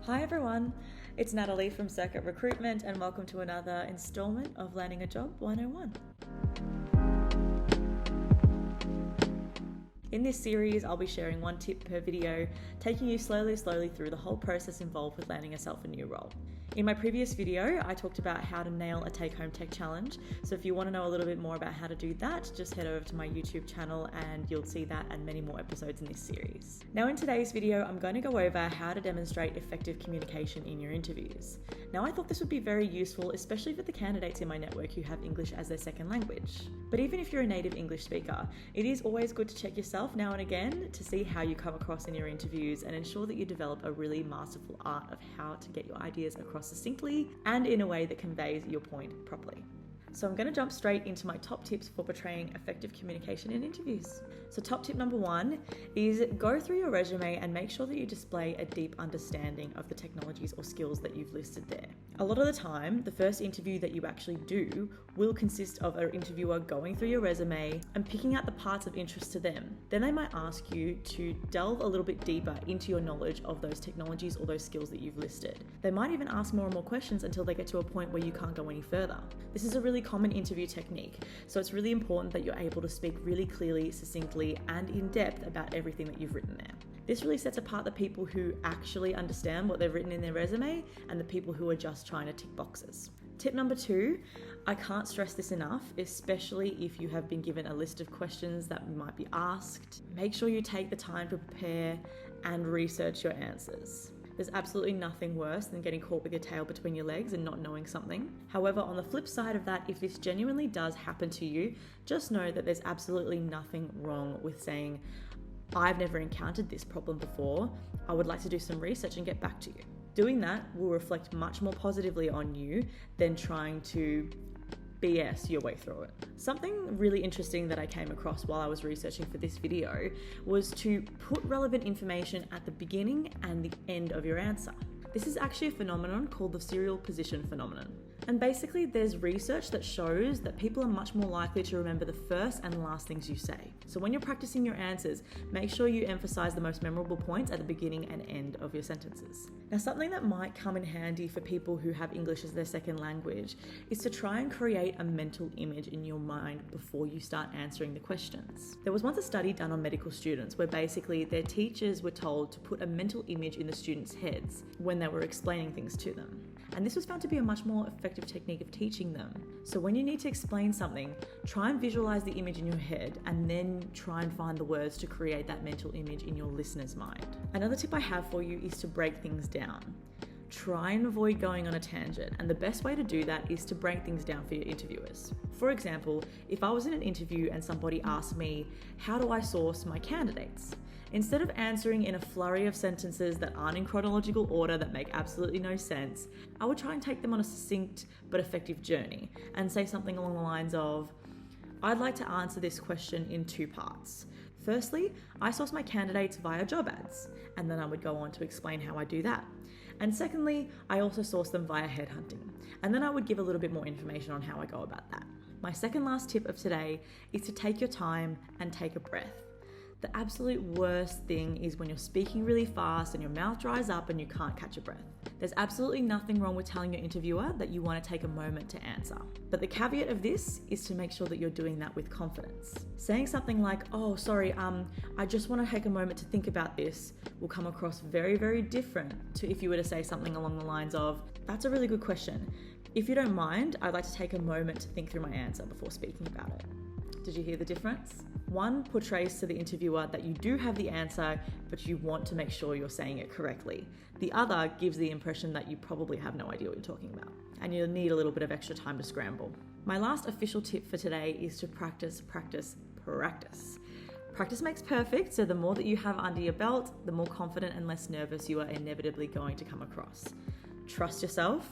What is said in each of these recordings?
Hi everyone, it's Natalie from Circuit Recruitment and welcome to another installment of Landing a Job 101. In this series, I'll be sharing one tip per video, taking you slowly through the whole process involved with landing yourself a new role. In my previous video, I talked about how to nail a take-home tech challenge. So if you want to know a little bit more about how to do that, just head over to my YouTube channel and you'll see that and many more episodes in this series. Now in today's video, I'm going to go over how to demonstrate effective communication in your interviews. Now I thought this would be very useful, especially for the candidates in my network who have English as their second language. But even if you're a native English speaker, it is always good to check yourself now and again to see how you come across in your interviews and ensure that you develop a really masterful art of how to get your ideas across succinctly and in a way that conveys your point properly. So I'm going to jump straight into my top tips for portraying effective communication in interviews. So top tip number 1 is go through your resume and make sure that you display a deep understanding of the technologies or skills that you've listed there. A lot of the time, the first interview that you actually do will consist of an interviewer going through your resume and picking out the parts of interest to them. Then they might ask you to delve a little bit deeper into your knowledge of those technologies or those skills that you've listed. They might even ask more and more questions until they get to a point where you can't go any further. This is a really common interview technique, so it's really important that you're able to speak really clearly, succinctly, and in depth about everything that you've written there. This really sets apart the people who actually understand what they've written in their resume and the people who are just trying to tick boxes. Tip number 2, I can't stress this enough, especially if you have been given a list of questions that might be asked. Make sure you take the time to prepare and research your answers. There's absolutely nothing worse than getting caught with your tail between your legs and not knowing something. However, on the flip side of that, if this genuinely does happen to you, just know that there's absolutely nothing wrong with saying, I've never encountered this problem before. I would like to do some research and get back to you. Doing that will reflect much more positively on you than trying to BS your way through it. Something really interesting that I came across while I was researching for this video was to put relevant information at the beginning and the end of your answer. This is actually a phenomenon called the serial position phenomenon. And basically there's research that shows that people are much more likely to remember the first and last things you say. So when you're practicing your answers, make sure you emphasize the most memorable points at the beginning and end of your sentences. Now, something that might come in handy for people who have English as their second language is to try and create a mental image in your mind before you start answering the questions. There was once a study done on medical students where basically their teachers were told to put a mental image in the students' heads when they were explaining things to them. And this was found to be a much more effective technique of teaching them. So when you need to explain something, try and visualize the image in your head and then try and find the words to create that mental image in your listener's mind. Another tip I have for you is to break things down. Try and avoid going on a tangent, and the best way to do that is to break things down for your interviewers. For example, if I was in an interview and somebody asked me, how do I source my candidates? Instead of answering in a flurry of sentences that aren't in chronological order that make absolutely no sense, I would try and take them on a succinct but effective journey and say something along the lines of, I'd like to answer this question in 2 parts. Firstly, I source my candidates via job ads, and then I would go on to explain how I do that. And secondly, I also source them via headhunting, and then I would give a little bit more information on how I go about that. My second last tip of today is to take your time and take a breath. The absolute worst thing is when you're speaking really fast and your mouth dries up and you can't catch a breath. There's absolutely nothing wrong with telling your interviewer that you want to take a moment to answer. But the caveat of this is to make sure that you're doing that with confidence. Saying something like, oh, sorry, I just want to take a moment to think about this will come across very, very different to if you were to say something along the lines of, that's a really good question. If you don't mind, I'd like to take a moment to think through my answer before speaking about it. Did you hear the difference? One portrays to the interviewer that you do have the answer, but you want to make sure you're saying it correctly. The other gives the impression that you probably have no idea what you're talking about, and you'll need a little bit of extra time to scramble. My last official tip for today is to practice. Practice makes perfect, so the more that you have under your belt, the more confident and less nervous you are inevitably going to come across. Trust yourself,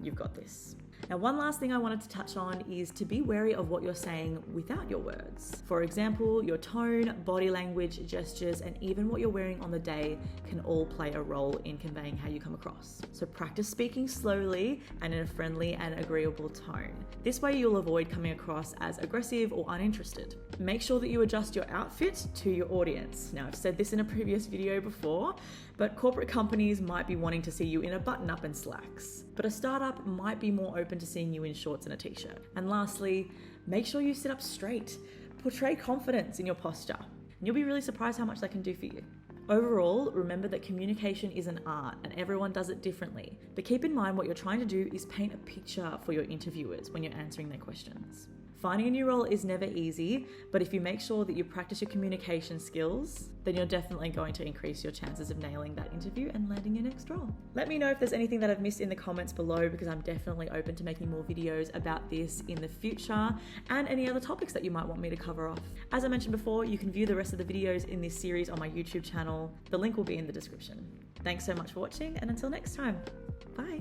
you've got this. Now, one last thing I wanted to touch on is to be wary of what you're saying without your words. For example, your tone, body language, gestures, and even what you're wearing on the day can all play a role in conveying how you come across. So practice speaking slowly and in a friendly and agreeable tone. This way you'll avoid coming across as aggressive or uninterested. Make sure that you adjust your outfit to your audience. Now, I've said this in a previous video before, But corporate companies might be wanting to see you in a button-up and slacks. But a startup might be more open to seeing you in shorts and a t-shirt. And lastly, make sure you sit up straight. Portray confidence in your posture. And you'll be really surprised how much that can do for you. Overall, remember that communication is an art and everyone does it differently. But keep in mind what you're trying to do is paint a picture for your interviewers when you're answering their questions. Finding a new role is never easy, but if you make sure that you practice your communication skills, then you're definitely going to increase your chances of nailing that interview and landing your next role. Let me know if there's anything that I've missed in the comments below, because I'm definitely open to making more videos about this in the future and any other topics that you might want me to cover off. As I mentioned before, you can view the rest of the videos in this series on my YouTube channel. The link will be in the description. Thanks so much for watching, and until next time, bye.